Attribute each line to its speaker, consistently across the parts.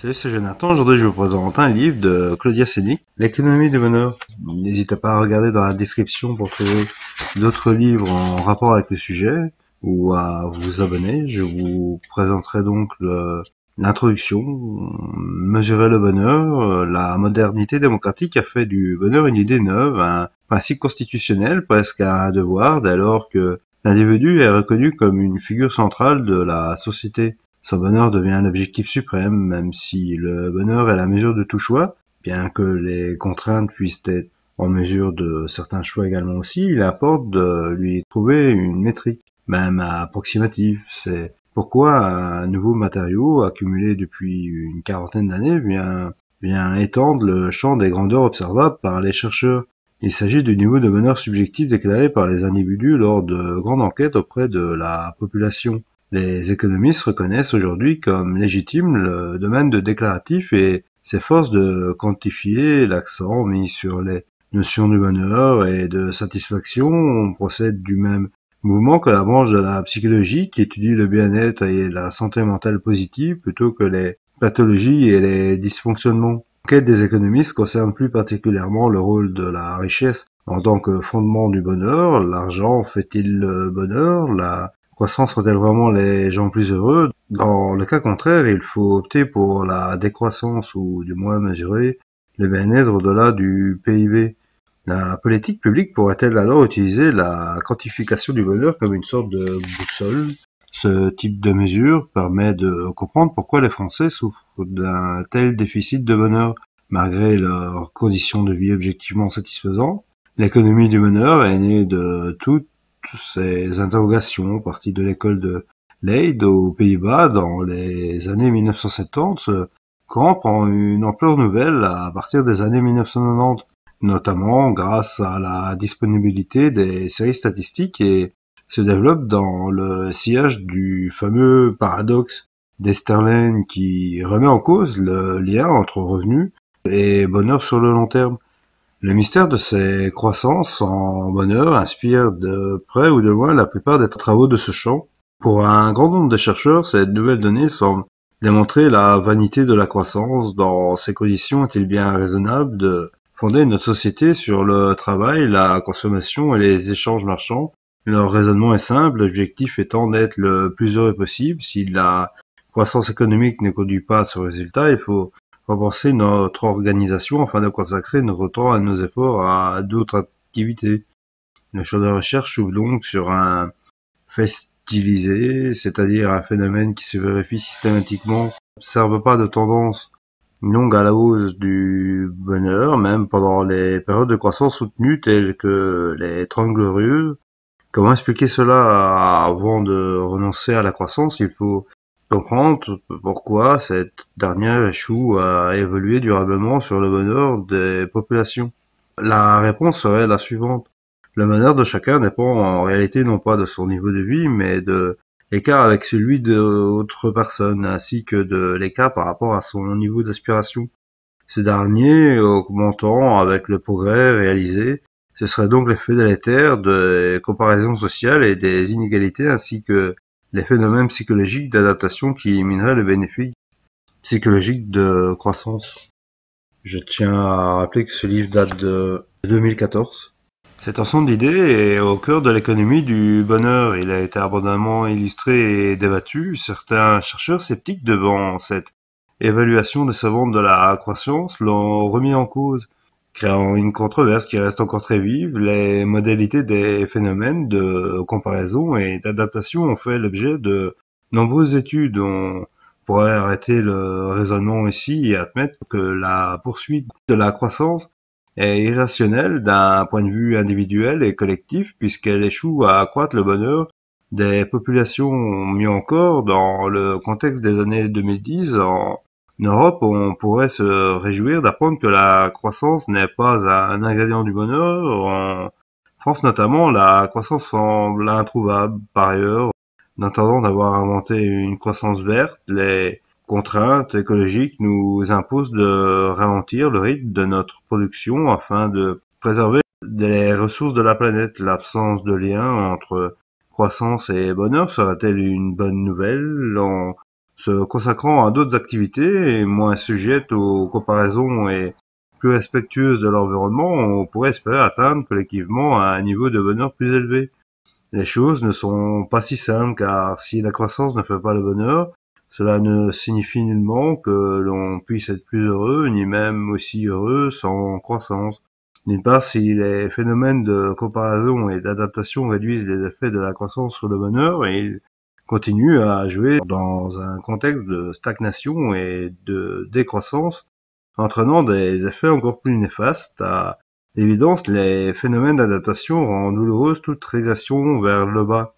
Speaker 1: Salut, c'est Jonathan. Aujourd'hui, je vous présente un livre de Claudia Sénic, L'économie du bonheur. N'hésitez pas à regarder dans la description pour trouver d'autres livres en rapport avec le sujet ou à vous abonner. Je vous présenterai donc l'introduction, mesurer le bonheur. La modernité démocratique a fait du bonheur une idée neuve, un principe constitutionnel, presque un devoir, dès lors que l'individu est reconnu comme une figure centrale de la société. Son bonheur devient l'objectif suprême, même si le bonheur est la mesure de tout choix, bien que les contraintes puissent être en mesure de certains choix également aussi, il importe de lui trouver une métrique, même approximative. C'est pourquoi un nouveau matériau, accumulé depuis une quarantaine d'années, vient étendre le champ des grandeurs observables par les chercheurs. Il s'agit du niveau de bonheur subjectif déclaré par les individus lors de grandes enquêtes auprès de la population. Les économistes reconnaissent aujourd'hui comme légitime le domaine de déclaratif et s'efforcent de quantifier l'accent mis sur les notions du bonheur et de satisfaction. On procède du même mouvement que la branche de la psychologie qui étudie le bien-être et la santé mentale positive plutôt que les pathologies et les dysfonctionnements. L'enquête des économistes concerne plus particulièrement le rôle de la richesse en tant que fondement du bonheur. L'argent fait-il le bonheur? La croissance rend-elle vraiment les gens plus heureux? Dans le cas contraire, il faut opter pour la décroissance ou du moins mesurer le bien-être au-delà du PIB. La politique publique pourrait-elle alors utiliser la quantification du bonheur comme une sorte de boussole? Ce type de mesure permet de comprendre pourquoi les Français souffrent d'un tel déficit de bonheur, malgré leurs conditions de vie objectivement satisfaisantes. L'économie du bonheur est née de toutes ces interrogations, parties de l'école de Leyde aux Pays-Bas dans les années 1970. Ce courant prend une ampleur nouvelle à partir des années 1990, notamment grâce à la disponibilité des séries statistiques et se développe dans le sillage du fameux paradoxe d'Esterlin qui remet en cause le lien entre revenus et bonheur sur le long terme. Le mystère de ces croissances en bonheur inspire de près ou de loin la plupart des travaux de ce champ. Pour un grand nombre de chercheurs, cette nouvelle donnée semble démontrer la vanité de la croissance. Dans ces conditions, est-il bien raisonnable de fonder notre société sur le travail, la consommation et les échanges marchands? Leur raisonnement est simple, l'objectif étant d'être le plus heureux possible. Si la croissance économique ne conduit pas à ce résultat, il faut repenser notre organisation afin de consacrer notre temps et nos efforts à d'autres activités. Le champ de recherche s'ouvre donc sur un fait stylisé, c'est-à-dire un phénomène qui se vérifie systématiquement, n'observe pas de tendance longue à la hausse du bonheur, même pendant les périodes de croissance soutenues telles que les 30 glorieuses. Comment expliquer cela avant de renoncer à la croissance? Il faut comprendre pourquoi cette dernière échoue à évoluer durablement sur le bonheur des populations. La réponse serait la suivante. Le bonheur de chacun dépend en réalité non pas de son niveau de vie, mais de l'écart avec celui d'autres personnes, ainsi que de l'écart par rapport à son niveau d'aspiration. Ce dernier augmentant avec le progrès réalisé. Ce serait donc l'effet délétère des comparaisons sociales et des inégalités ainsi que les phénomènes psychologiques d'adaptation qui élimineraient le bénéfice psychologique de croissance. Je tiens à rappeler que ce livre date de 2014. Cet ensemble d'idées est au cœur de l'économie du bonheur. Il a été abondamment illustré et débattu. Certains chercheurs sceptiques devant cette évaluation décevante de la croissance l'ont remis en cause, créant une controverse qui reste encore très vive. Les modalités des phénomènes de comparaison et d'adaptation ont fait l'objet de nombreuses études. On pourrait arrêter le raisonnement ici et admettre que la poursuite de la croissance est irrationnelle d'un point de vue individuel et collectif puisqu'elle échoue à accroître le bonheur des populations. Mieux encore, dans le contexte des années 2010, en Europe, on pourrait se réjouir d'apprendre que la croissance n'est pas un ingrédient du bonheur. En France notamment, la croissance semble introuvable. Par ailleurs, en attendant d'avoir inventé une croissance verte, les contraintes écologiques nous imposent de ralentir le rythme de notre production afin de préserver les ressources de la planète. L'absence de lien entre croissance et bonheur serait-elle une bonne nouvelle? En se consacrant à d'autres activités et moins sujettes aux comparaisons et plus respectueuses de l'environnement, on pourrait espérer atteindre collectivement un niveau de bonheur plus élevé. Les choses ne sont pas si simples car si la croissance ne fait pas le bonheur, cela ne signifie nullement que l'on puisse être plus heureux, ni même aussi heureux sans croissance. D'une part, si les phénomènes de comparaison et d'adaptation réduisent les effets de la croissance sur le bonheur, et ils continuent à jouer dans un contexte de stagnation et de décroissance, entraînant des effets encore plus néfastes. À l'évidence, les phénomènes d'adaptation rendent douloureuse toute régression vers le bas.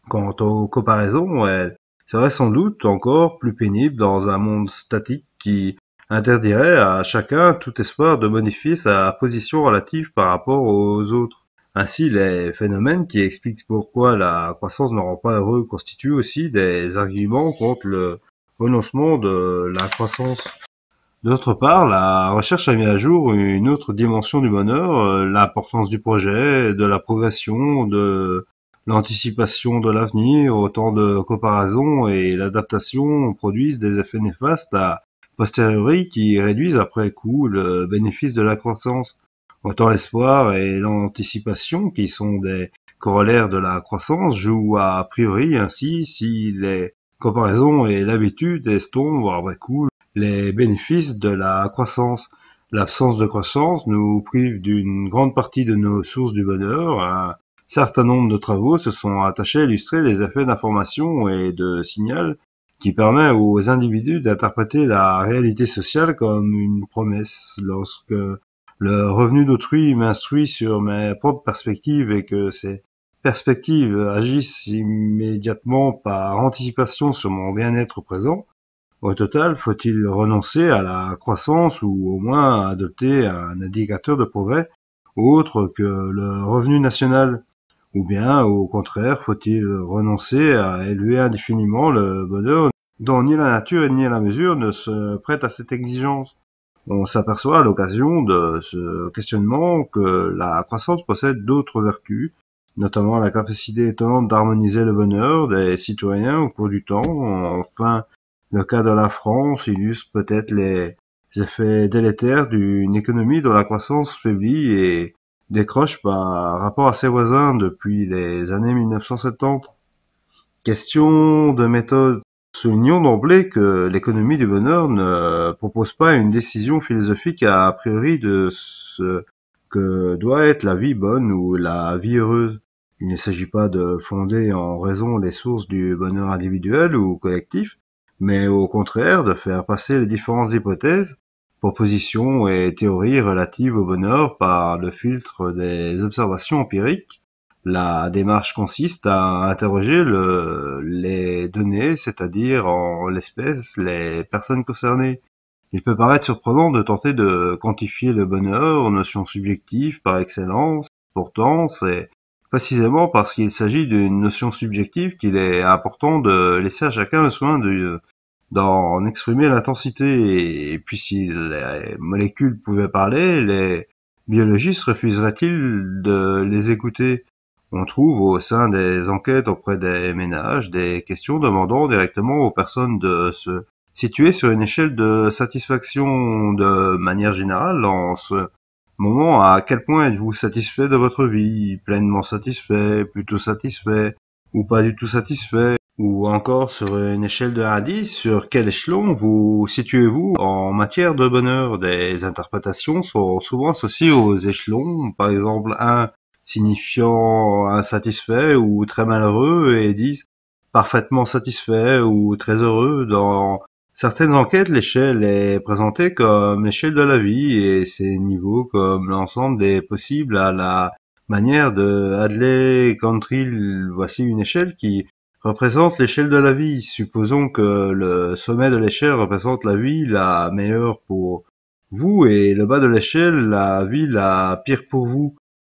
Speaker 1: Quant aux comparaisons, elles seraient sans doute encore plus pénibles dans un monde statique qui interdirait à chacun tout espoir de modifier sa position relative par rapport aux autres. Ainsi, les phénomènes qui expliquent pourquoi la croissance ne rend pas heureux constituent aussi des arguments contre le renoncement de la croissance. D'autre part, la recherche a mis à jour une autre dimension du bonheur, l'importance du projet, de la progression, de l'anticipation de l'avenir. Autant de comparaisons et l'adaptation produisent des effets néfastes à posteriori qui réduisent après coup le bénéfice de la croissance. Autant l'espoir et l'anticipation, qui sont des corollaires de la croissance, jouent a priori ainsi si les comparaisons et l'habitude estompent, voire après coup, les bénéfices de la croissance. L'absence de croissance nous prive d'une grande partie de nos sources du bonheur. Un certain nombre de travaux se sont attachés à illustrer les effets d'information et de signal qui permet aux individus d'interpréter la réalité sociale comme une promesse. Lorsque le revenu d'autrui m'instruit sur mes propres perspectives et que ces perspectives agissent immédiatement par anticipation sur mon bien-être présent, au total, faut-il renoncer à la croissance ou au moins adopter un indicateur de progrès autre que le revenu national? Ou bien, au contraire, faut-il renoncer à élever indéfiniment le bonheur dont ni la nature ni la mesure ne se prêtent à cette exigence? On s'aperçoit à l'occasion de ce questionnement que la croissance possède d'autres vertus, notamment la capacité étonnante d'harmoniser le bonheur des citoyens au cours du temps. Enfin, le cas de la France illustre peut-être les effets délétères d'une économie dont la croissance faiblit et décroche par rapport à ses voisins depuis les années 1970. Question de méthode. Soulignons d'emblée que l'économie du bonheur ne propose pas une décision philosophique a priori de ce que doit être la vie bonne ou la vie heureuse. Il ne s'agit pas de fonder en raison les sources du bonheur individuel ou collectif, mais au contraire de faire passer les différentes hypothèses, propositions et théories relatives au bonheur par le filtre des observations empiriques. La démarche consiste à interroger les données, c'est-à-dire en l'espèce les personnes concernées. Il peut paraître surprenant de tenter de quantifier le bonheur, notion subjective par excellence. Pourtant, c'est précisément parce qu'il s'agit d'une notion subjective qu'il est important de laisser à chacun le soin d'en exprimer l'intensité. Et puis si les molécules pouvaient parler, les biologistes refuseraient-ils de les écouter? On trouve au sein des enquêtes auprès des ménages des questions demandant directement aux personnes de se situer sur une échelle de satisfaction de manière générale. En ce moment, à quel point êtes-vous satisfait de votre vie? Pleinement satisfait, plutôt satisfait, ou pas du tout satisfait? Ou encore sur une échelle de 1 à 10, sur quel échelon vous situez-vous en matière de bonheur? Des interprétations sont souvent associées aux échelons, par exemple 1 signifiant insatisfait ou très malheureux et 10 parfaitement satisfait ou très heureux. Dans certaines enquêtes, l'échelle est présentée comme l'échelle de la vie et ses niveaux comme l'ensemble des possibles à la manière de Hadley Cantrill. Voici une échelle qui représente l'échelle de la vie. Supposons que le sommet de l'échelle représente la vie la meilleure pour vous et le bas de l'échelle la vie la pire pour vous.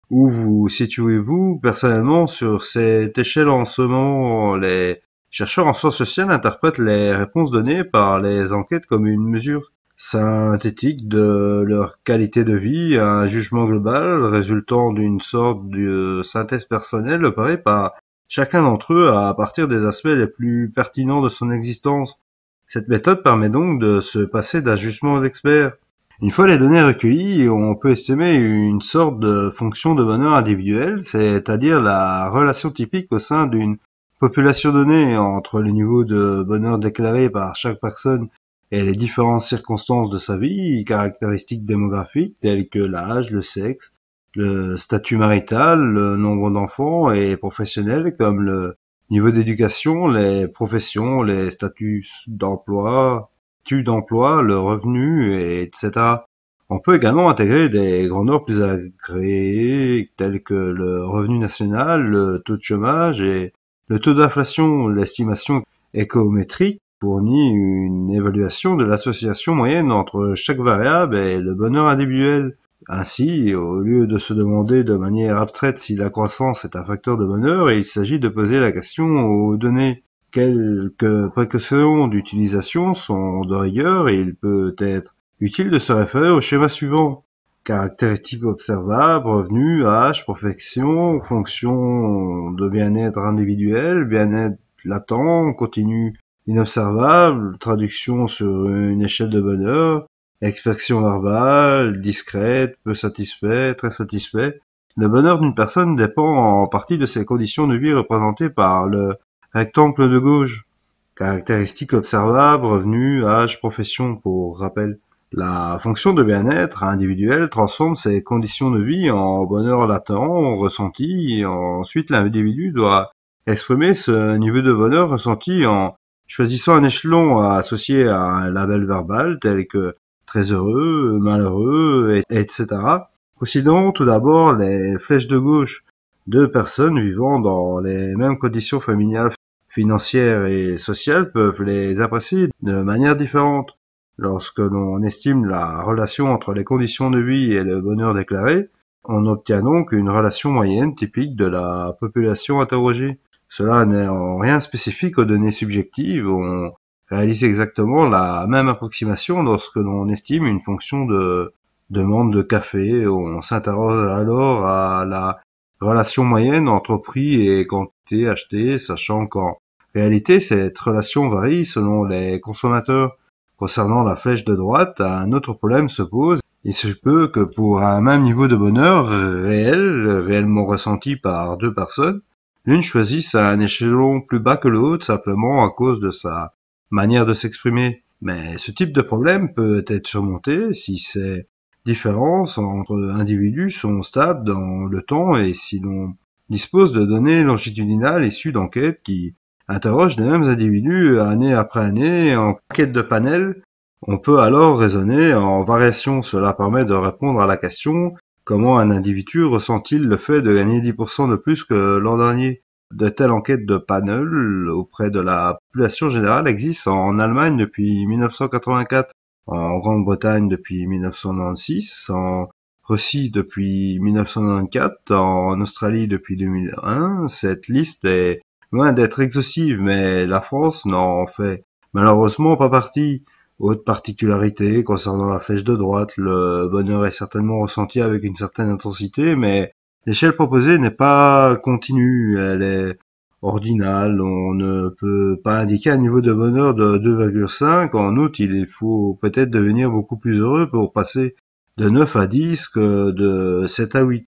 Speaker 1: Où vous situez-vous personnellement sur cette échelle en ce moment? Les chercheurs en sciences sociales interprètent les réponses données par les enquêtes comme une mesure synthétique de leur qualité de vie, un jugement global résultant d'une sorte de synthèse personnelle opérée par chacun d'entre eux à partir des aspects les plus pertinents de son existence. Cette méthode permet donc de se passer d'un jugement d'expert. Une fois les données recueillies, on peut estimer une sorte de fonction de bonheur individuelle, c'est-à-dire la relation typique au sein d'une population donnée entre le niveau de bonheur déclaré par chaque personne et les différentes circonstances de sa vie, caractéristiques démographiques telles que l'âge, le sexe, le statut marital, le nombre d'enfants et professionnels comme le niveau d'éducation, les professions, les statuts d'emploi, le revenu, etc. On peut également intégrer des grandeurs plus agréées telles que le revenu national, le taux de chômage et le taux d'inflation. L'estimation économétrique fournit une évaluation de l'association moyenne entre chaque variable et le bonheur individuel. Ainsi, au lieu de se demander de manière abstraite si la croissance est un facteur de bonheur, il s'agit de poser la question aux données. Quelques précautions d'utilisation sont de rigueur et il peut être utile de se référer au schéma suivant. Caractéristiques observables, revenus, âge, profession, fonction de bien-être individuel, bien-être latent, continu, inobservable, traduction sur une échelle de bonheur, expression verbale, discrète, peu satisfait, très satisfait. Le bonheur d'une personne dépend en partie de ses conditions de vie représentées par le rectangle de gauche. Caractéristiques observables, revenus, âge, profession, pour rappel. La fonction de bien-être individuel transforme ses conditions de vie en bonheur latent, ressenti. Ensuite, l'individu doit exprimer ce niveau de bonheur ressenti en choisissant un échelon associé à un label verbal tel que très heureux, malheureux, etc. Considérons tout d'abord les flèches de gauche. Deux personnes vivant dans les mêmes conditions familiales, financières et sociales peuvent les apprécier de manière différente. Lorsque l'on estime la relation entre les conditions de vie et le bonheur déclaré, on obtient donc une relation moyenne typique de la population interrogée. Cela n'est en rien spécifique aux données subjectives, on réalise exactement la même approximation lorsque l'on estime une fonction de demande de café. On s'interroge alors à la relation moyenne entre prix et quantité achetée, sachant qu'en réalité cette relation varie selon les consommateurs. Concernant la flèche de droite, un autre problème se pose. Il se peut que pour un même niveau de bonheur réellement ressenti par deux personnes, l'une choisisse un échelon plus bas que l'autre simplement à cause de sa manière de s'exprimer. Mais ce type de problème peut être surmonté si ces différences entre individus sont stables dans le temps et si l'on dispose de données longitudinales issues d'enquêtes qui interroge les mêmes individus année après année en quête de panel. On peut alors raisonner en variation. Cela permet de répondre à la question comment un individu ressent-il le fait de gagner 10% de plus que l'an dernier. De telles enquêtes de panel auprès de la population générale existent en Allemagne depuis 1984, en Grande-Bretagne depuis 1996, en Russie depuis 1994, en Australie depuis 2001. Cette liste est loin d'être exhaustive, mais la France n'en fait malheureusement pas partie. Autre particularité concernant la flèche de droite, le bonheur est certainement ressenti avec une certaine intensité, mais l'échelle proposée n'est pas continue, elle est ordinale. On ne peut pas indiquer un niveau de bonheur de 2,5. En outre, il faut peut-être devenir beaucoup plus heureux pour passer de 9 à 10 que de 7 à 8.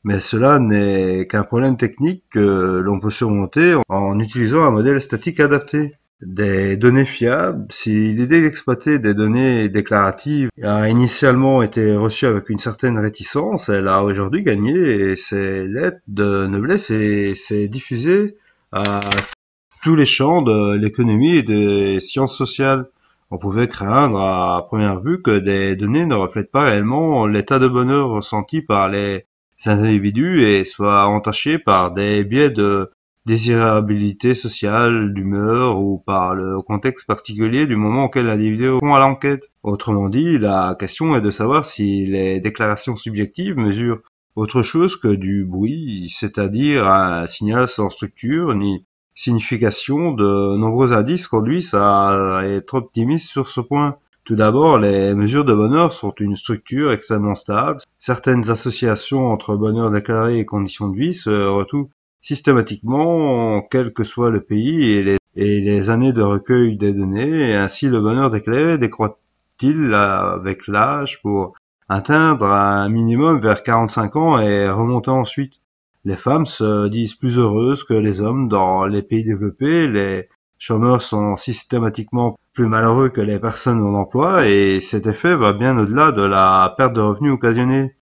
Speaker 1: Mais cela n'est qu'un problème technique que l'on peut surmonter en utilisant un modèle statique adapté. Des données fiables. Si l'idée d'exploiter des données déclaratives a initialement été reçue avec une certaine réticence, elle a aujourd'hui gagné et ses lettres de noblesse et s'est diffusée à tous les champs de l'économie et des sciences sociales. On pouvait craindre à première vue que des données ne reflètent pas réellement l'état de bonheur ressenti par les individus et soient entachées par des biais de désirabilité sociale, d'humeur ou par le contexte particulier du moment auquel l'individu répond à l'enquête. Autrement dit, la question est de savoir si les déclarations subjectives mesurent autre chose que du bruit, c'est-à-dire un signal sans structure ni signification. De nombreux indices conduisent à être optimistes sur ce point. Tout d'abord, les mesures de bonheur sont une structure extrêmement stable. Certaines associations entre bonheur déclaré et conditions de vie se retrouvent systématiquement, quel que soit le pays et les années de recueil des données, et ainsi le bonheur déclaré décroît-il avec l'âge pour atteindre un minimum vers 45 ans et remonter ensuite. Les femmes se disent plus heureuses que les hommes dans les pays développés, les chômeurs sont systématiquement plus malheureux que les personnes en emploi et cet effet va bien au-delà de la perte de revenus occasionnée.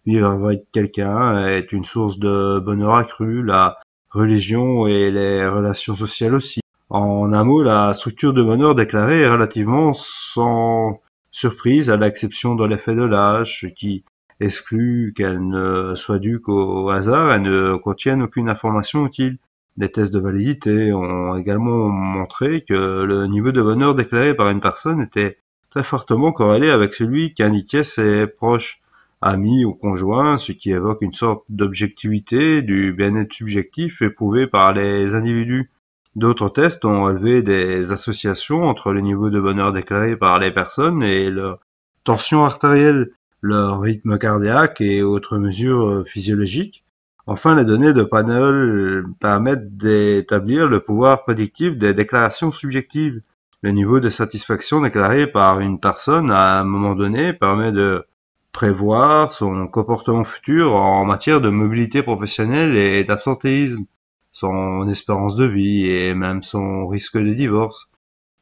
Speaker 1: Vivre avec quelqu'un est une source de bonheur accru, la religion et les relations sociales aussi. En un mot, la structure de bonheur déclarée est relativement sans surprise à l'exception de l'effet de l'âge, ce qui exclut qu'elle ne soit due qu'au hasard et ne contienne aucune information utile. Des tests de validité ont également montré que le niveau de bonheur déclaré par une personne était très fortement corrélé avec celui qu'indiquaient ses proches, amis ou conjoints, ce qui évoque une sorte d'objectivité du bien-être subjectif éprouvé par les individus. D'autres tests ont relevé des associations entre le niveau de bonheur déclaré par les personnes et leur tension artérielle, leur rythme cardiaque et autres mesures physiologiques. Enfin, les données de panel permettent d'établir le pouvoir prédictif des déclarations subjectives. Le niveau de satisfaction déclaré par une personne à un moment donné permet de prévoir son comportement futur en matière de mobilité professionnelle et d'absentéisme, son espérance de vie et même son risque de divorce.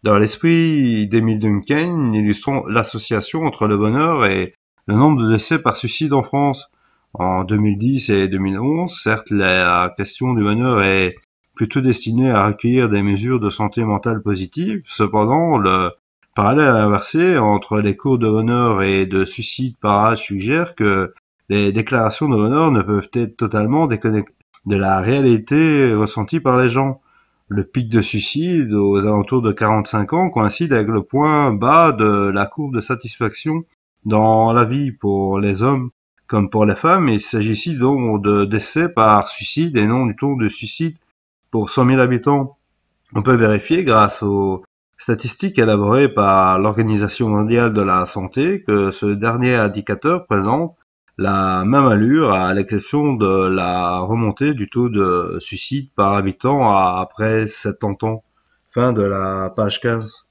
Speaker 1: Dans l'esprit d'Emile Durkheim, illustrons l'association entre le bonheur et le nombre de décès par suicide en France. En 2010 et 2011, certes, la question du bonheur est plutôt destinée à recueillir des mesures de santé mentale positives. Cependant, le parallèle inversé entre les cours de bonheur et de suicide par âge suggère que les déclarations de bonheur ne peuvent être totalement déconnectées de la réalité ressentie par les gens. Le pic de suicide aux alentours de 45 ans coïncide avec le point bas de la courbe de satisfaction dans la vie pour les hommes comme pour les femmes. Il s'agit ici donc de décès par suicide et non du taux de suicide pour 100 000 habitants. On peut vérifier grâce aux statistiques élaborées par l'Organisation mondiale de la santé que ce dernier indicateur présente la même allure à l'exception de la remontée du taux de suicide par habitant après 70 ans. Fin de la page 15.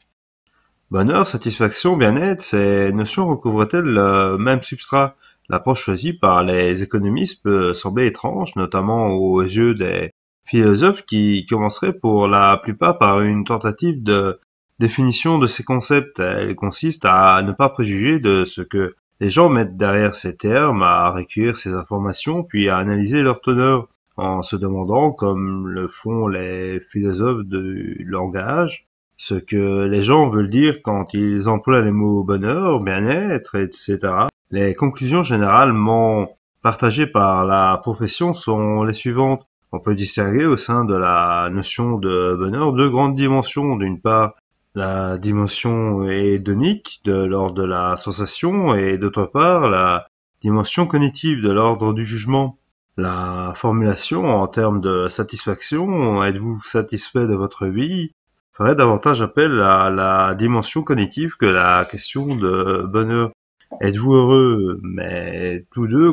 Speaker 1: Bonheur, satisfaction, bien-être, ces notions recouvrent-elles le même substrat? L'approche choisie par les économistes peut sembler étrange, notamment aux yeux des philosophes qui commenceraient pour la plupart par une tentative de définition de ces concepts. Elle consiste à ne pas préjuger de ce que les gens mettent derrière ces termes, à recueillir ces informations, puis à analyser leur teneur, en se demandant, comme le font les philosophes du langage, ce que les gens veulent dire quand ils emploient les mots bonheur, bien-être, etc. Les conclusions généralement partagées par la profession sont les suivantes. On peut distinguer au sein de la notion de bonheur deux grandes dimensions. D'une part, la dimension hédonique de l'ordre de la sensation et d'autre part, la dimension cognitive de l'ordre du jugement. La formulation en termes de satisfaction, êtes-vous satisfait de votre vie, ferait davantage appel à la dimension cognitive que la question de bonheur. Êtes-vous heureux? Mais tous deux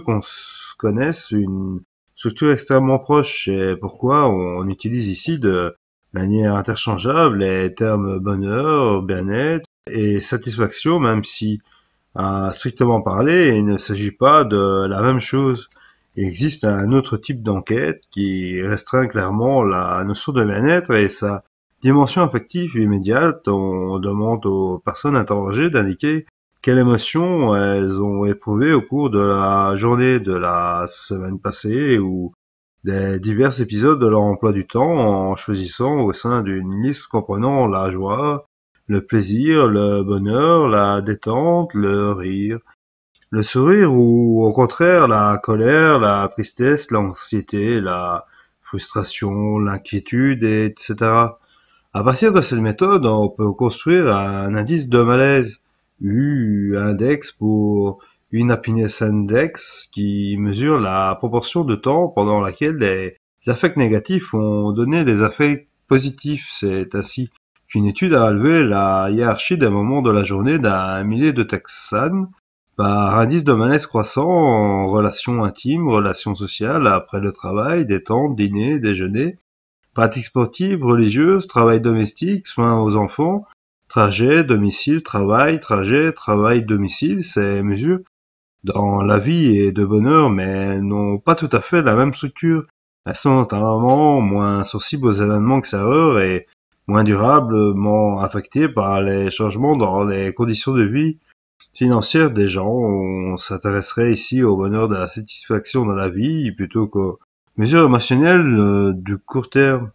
Speaker 1: connaissent une structure extrêmement proche, c'est pourquoi on utilise ici de manière interchangeable les termes bonheur, bien-être et satisfaction, même si, à strictement parler, il ne s'agit pas de la même chose. Il existe un autre type d'enquête qui restreint clairement la notion de bien-être et sa dimension affective immédiate. On demande aux personnes interrogées d'indiquer quelles émotions elles ont éprouvées au cours de la journée, de la semaine passée ou des divers épisodes de leur emploi du temps en choisissant au sein d'une liste comprenant la joie, le plaisir, le bonheur, la détente, le rire, le sourire ou au contraire la colère, la tristesse, l'anxiété, la frustration, l'inquiétude, etc. À partir de cette méthode, on peut construire un indice de malaise, U-index pour une happiness index qui mesure la proportion de temps pendant laquelle les affects négatifs ont donné les affects positifs. C'est ainsi qu'une étude a relevé la hiérarchie des moments de la journée d'un millier de Texans par indice de malaise croissant en relations intimes, relations sociales, après le travail, détente, dîner, déjeuner, pratiques sportives, religieuses, travail domestique, soins aux enfants, trajet, domicile, travail, domicile, ces mesures dans la vie et de bonheur, mais elles n'ont pas tout à fait la même structure. Elles sont notamment moins sensibles aux événements extérieurs et moins durablement affectées par les changements dans les conditions de vie financières des gens. On s'intéresserait ici au bonheur de la satisfaction dans la vie plutôt qu'aux mesures émotionnelles du court terme.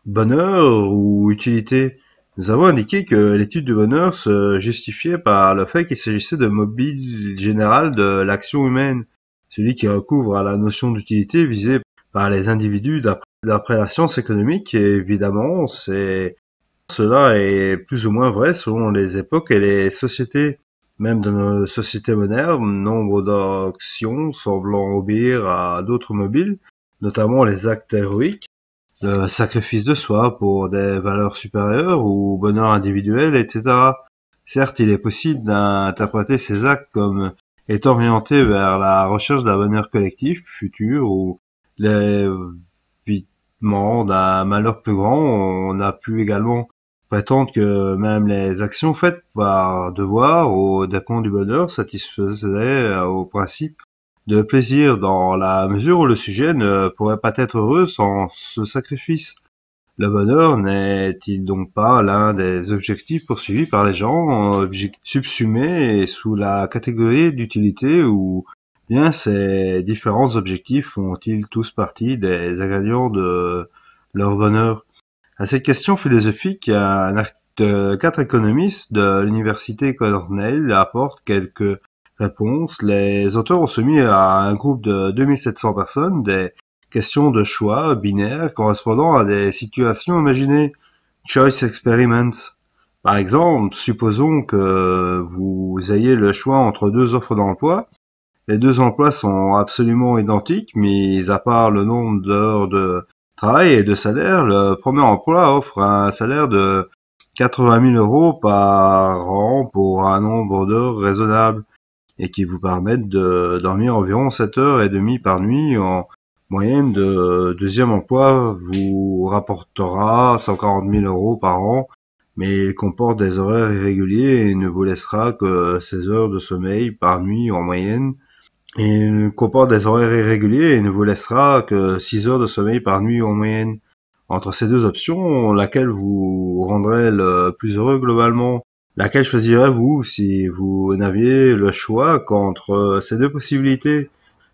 Speaker 1: Bonheur ou utilité? Nous avons indiqué que l'étude du bonheur se justifiait par le fait qu'il s'agissait de mobile général de l'action humaine, celui qui recouvre à la notion d'utilité visée par les individus d'après la science économique. Et évidemment, cela est plus ou moins vrai selon les époques et les sociétés. Même dans nos sociétés modernes, nombre d'actions semblant obéir à d'autres mobiles, notamment les actes héroïques, le sacrifice de soi pour des valeurs supérieures ou bonheur individuel, etc. Certes, il est possible d'interpréter ces actes comme étant orientés vers la recherche d'un bonheur collectif futur ou l'évitement d'un malheur plus grand. On a pu également prétendre que même les actions faites par devoir au dépens du bonheur satisfaisaient au principe de plaisir dans la mesure où le sujet ne pourrait pas être heureux sans ce sacrifice. Le bonheur n'est-il donc pas l'un des objectifs poursuivis par les gens, subsumés sous la catégorie d'utilité, ou bien ces différents objectifs font-ils tous partie des ingrédients de leur bonheur? À cette question philosophique, un article de 4 économistes de l'université Cornell apporte quelques réponses. Les auteurs ont soumis à un groupe de 2700 personnes des questions de choix binaires correspondant à des situations imaginées, choice experiments. Par exemple, supposons que vous ayez le choix entre deux offres d'emploi. Les deux emplois sont absolument identiques, mis à part le nombre d'heures de travail et de salaire. Le premier emploi offre un salaire de 80 000 € par an pour un nombre d'heures raisonnable et qui vous permettent de dormir environ 7h30 par nuit en moyenne. De deuxième emploi vous rapportera 140 000 € par an, mais il comporte des horaires irréguliers et ne vous laissera que 16 heures de sommeil par nuit en moyenne. Et il comporte des horaires irréguliers et ne vous laissera que 6 heures de sommeil par nuit en moyenne. Entre ces deux options, laquelle vous rendrait le plus heureux globalement? Laquelle choisirez-vous si vous n'aviez le choix qu'entre ces deux possibilités?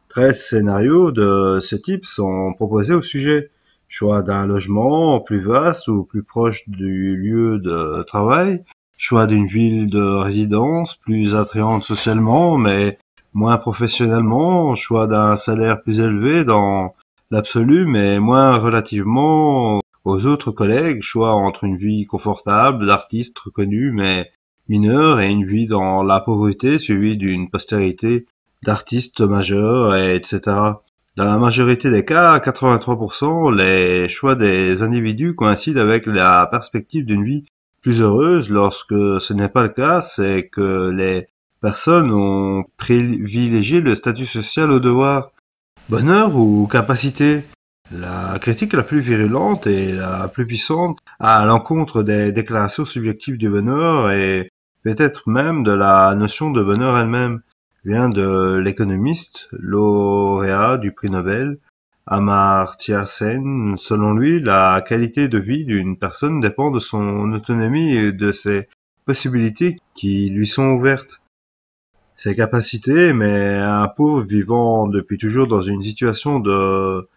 Speaker 1: 13 scénarios de ce type sont proposés au sujet. Choix d'un logement plus vaste ou plus proche du lieu de travail. Choix d'une ville de résidence plus attrayante socialement mais moins professionnellement. Choix d'un salaire plus élevé dans l'absolu mais moins relativement aux autres collègues. Choix entre une vie confortable d'artiste reconnu mais mineur et une vie dans la pauvreté suivie d'une postérité d'artistes majeurs, etc. Dans la majorité des cas, 83%, les choix des individus coïncident avec la perspective d'une vie plus heureuse. Lorsque ce n'est pas le cas, c'est que les personnes ont privilégié le statut social au devoir. Bonheur ou capacité? La critique la plus virulente et la plus puissante à l'encontre des déclarations subjectives du bonheur et peut-être même de la notion de bonheur elle-même vient de l'économiste, lauréat du prix Nobel, Amartya Sen. Selon lui, la qualité de vie d'une personne dépend de son autonomie et de ses possibilités qui lui sont ouvertes. Ses capacités, mais un pauvre vivant depuis toujours dans une situation de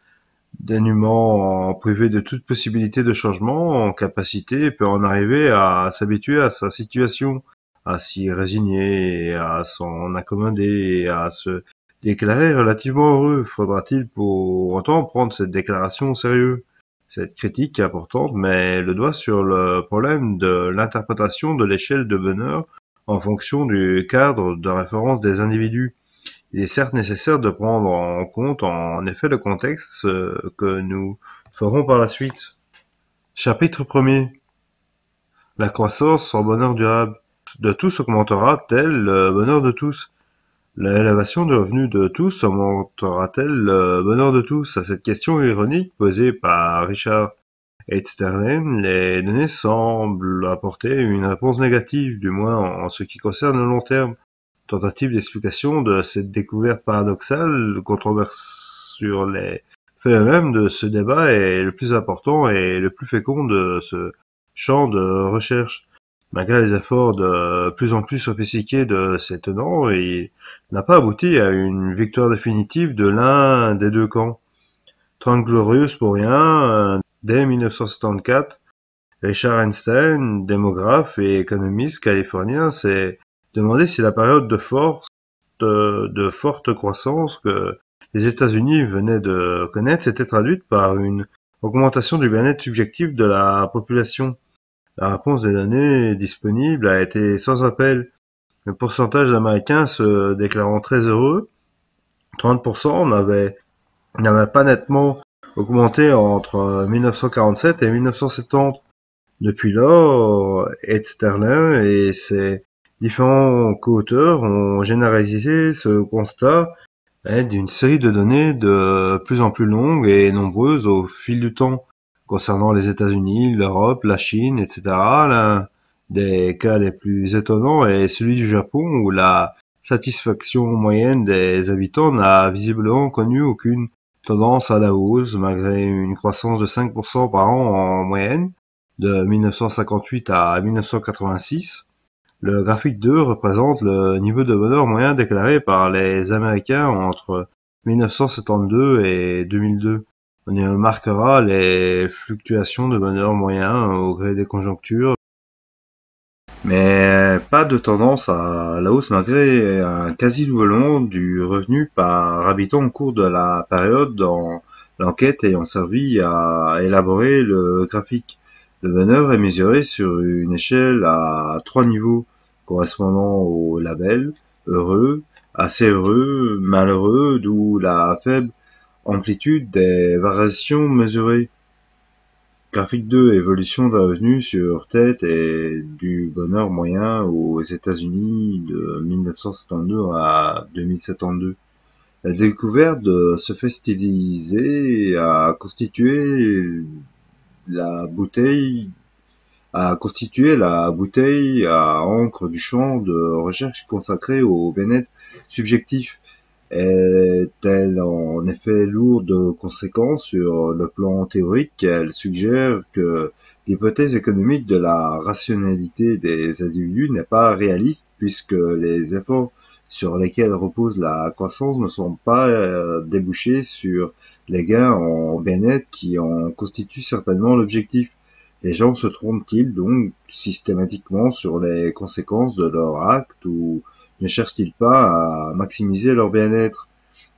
Speaker 1: dénuement, privé de toute possibilité de changement, en capacité, peut en arriver à s'habituer à sa situation, à s'y résigner, et à s'en accommoder, et à se déclarer relativement heureux. Faudra-t-il pour autant prendre cette déclaration au sérieux? Cette critique est importante met le doigt sur le problème de l'interprétation de l'échelle de bonheur en fonction du cadre de référence des individus. Il est certes nécessaire de prendre en compte en effet le contexte que nous ferons par la suite. Chapitre 1er. La croissance en bonheur durable. De tous augmentera tel le bonheur de tous. L'élévation du revenu de tous augmentera-t-elle le bonheur de tous? À cette question ironique posée par Richard Easterlin, les données semblent apporter une réponse négative, du moins en ce qui concerne le long terme. Tentative d'explication de cette découverte paradoxale, controverse sur les faits eux-mêmes de ce débat est le plus important et le plus fécond de ce champ de recherche. Malgré les efforts de plus en plus sophistiqués de ses tenants, il n'a pas abouti à une victoire définitive de l'un des deux camps. Trente glorieuses pour rien, dès 1974, Richard Einstein, démographe et économiste californien, s'est demandé si la période de forte croissance que les États-Unis venaient de connaître s'était traduite par une augmentation du bien-être subjectif de la population. La réponse des données disponibles a été sans appel. Le pourcentage d'Américains se déclarant très heureux, 30%, n'avait pas nettement augmenté entre 1947 et 1970. Depuis lors, Ed Sterling et ses différents co-auteurs ont généralisé ce constat d'une série de données de plus en plus longues et nombreuses au fil du temps, concernant les États-Unis, l'Europe, la Chine, etc. L'un des cas les plus étonnants est celui du Japon, où la satisfaction moyenne des habitants n'a visiblement connu aucune tendance à la hausse, malgré une croissance de 5% par an en moyenne, de 1958 à 1986. Le graphique 2 représente le niveau de bonheur moyen déclaré par les Américains entre 1972 et 2002. On y remarquera les fluctuations de bonheur moyen au gré des conjonctures, mais pas de tendance à la hausse malgré un quasi-doublement du revenu par habitant au cours de la période dans l'enquête ayant servi à élaborer le graphique. Le bonheur est mesuré sur une échelle à 3 niveaux correspondant au label heureux, assez heureux, malheureux, d'où la faible amplitude des variations mesurées. Graphique 2, évolution des revenus sur tête et du bonheur moyen aux États-Unis de 1972 à 2072. La découverte de ce fait stylisé a constitué la bouteille à encre du champ de recherche consacré au bien-être subjectif. Est-elle en effet lourde de conséquences sur le plan théorique? Elle suggère que l'hypothèse économique de la rationalité des individus n'est pas réaliste, puisque les efforts sur lesquels repose la croissance ne sont pas débouchés sur les gains en bien-être qui en constituent certainement l'objectif. Les gens se trompent-ils donc systématiquement sur les conséquences de leurs actes, ou ne cherchent-ils pas à maximiser leur bien-être?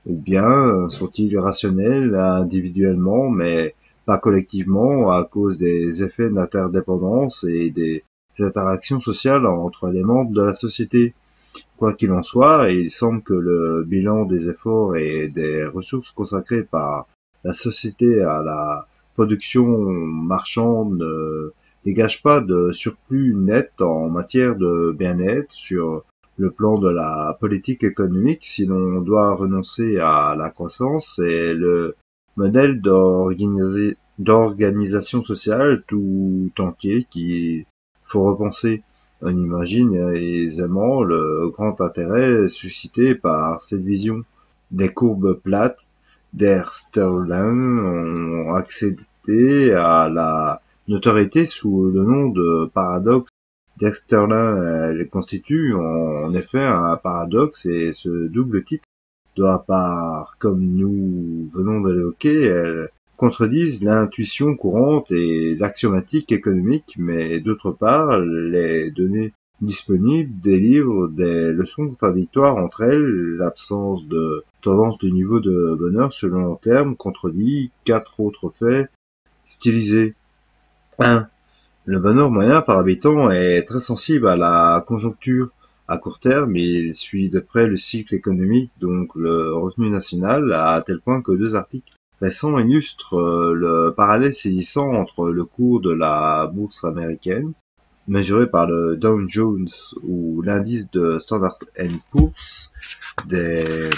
Speaker 1: Ou bien sont-ils rationnels individuellement mais pas collectivement à cause des effets d'interdépendance et des interactions sociales entre les membres de la société? Quoi qu'il en soit, il semble que le bilan des efforts et des ressources consacrées par la société à la production marchande ne dégage pas de surplus net en matière de bien-être. Sur le plan de la politique économique, si l'on doit renoncer à la croissance, c'est le modèle d'organisation sociale tout entier qu'il faut repenser. On imagine aisément le grand intérêt suscité par cette vision. Des courbes plates d'Easterlin ont accédé à la notoriété sous le nom de paradoxe d'Easterlin. Elle constitue en effet un paradoxe, et ce double titre doit, par comme nous venons de l'évoquer, elle contredisent l'intuition courante et l'axiomatique économique, mais d'autre part, les données disponibles délivrent des leçons contradictoires entre elles. L'absence de tendance de niveau de bonheur sur le long terme contredit 4 autres faits stylisés. 1. Le bonheur moyen par habitant est très sensible à la conjoncture. À court terme, il suit de près le cycle économique, donc le revenu national, à tel point que 2 articles récents illustrent le parallèle saisissant entre le cours de la bourse américaine mesuré par le Dow Jones ou l'indice de Standard Poor's des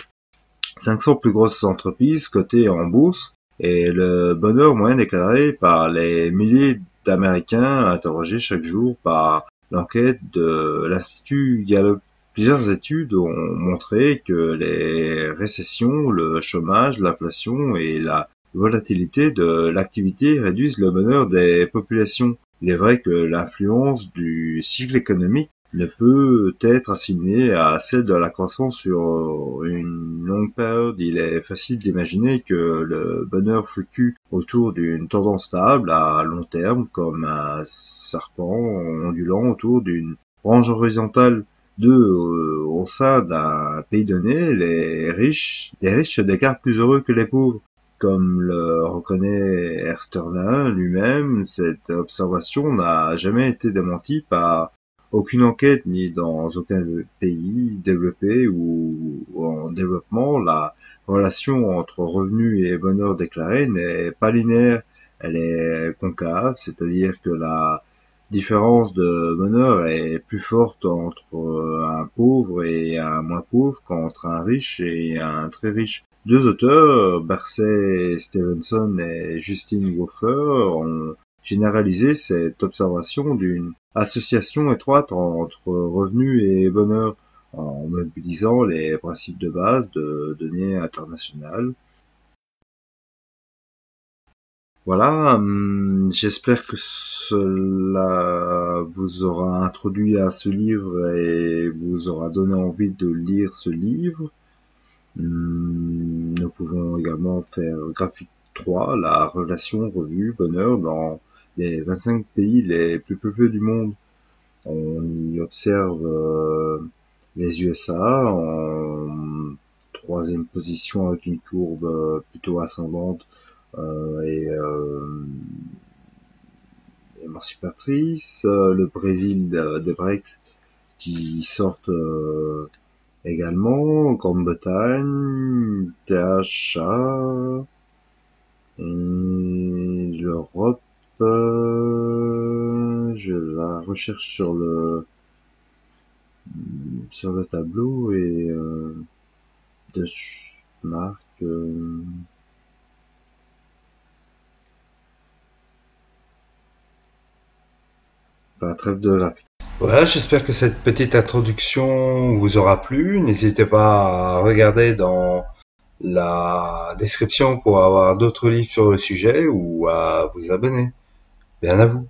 Speaker 1: 500 plus grosses entreprises cotées en bourse et le bonheur moyen déclaré par les milliers d'Américains interrogés chaque jour par l'enquête de l'Institut Gallup. Plusieurs études ont montré que les récessions, le chômage, l'inflation et la volatilité de l'activité réduisent le bonheur des populations. Il est vrai que l'influence du cycle économique ne peut être assimilée à celle de la croissance sur une longue période. Il est facile d'imaginer que le bonheur fluctue autour d'une tendance stable à long terme, comme un serpent ondulant autour d'une branche horizontale. Au sein d'un pays donné, les riches se déclarent plus heureux que les pauvres. Comme le reconnaît Ersterlin lui-même, cette observation n'a jamais été démentie par aucune enquête, ni dans aucun pays développé ou en développement. La relation entre revenus et bonheur déclaré n'est pas linéaire, elle est concave, c'est-à-dire que la différence de bonheur est plus forte entre un pauvre et un moins pauvre qu'entre un riche et un très riche. Deux auteurs, Bersey Stevenson et Justin Wolfer, ont généralisé cette observation d'une association étroite entre revenus et bonheur en mobilisant les principes de base de données internationales. Voilà, j'espère que cela vous aura introduit à ce livre et vous aura donné envie de lire ce livre. Nous pouvons également faire graphique 3, la relation revue bonheur dans les 25 pays les plus peuplés du monde. On y observe les USA en troisième position avec une courbe plutôt ascendante et émancipatrice. Le Brésil de Brexit qui sortent également, Grande-Bretagne, THA, et l'Europe, je la recherche sur le tableau et Deutschmark, trêve de graphique. Voilà, j'espère que cette petite introduction vous aura plu. N'hésitez pas à regarder dans la description pour avoir d'autres livres sur le sujet ou à vous abonner. Bien à vous.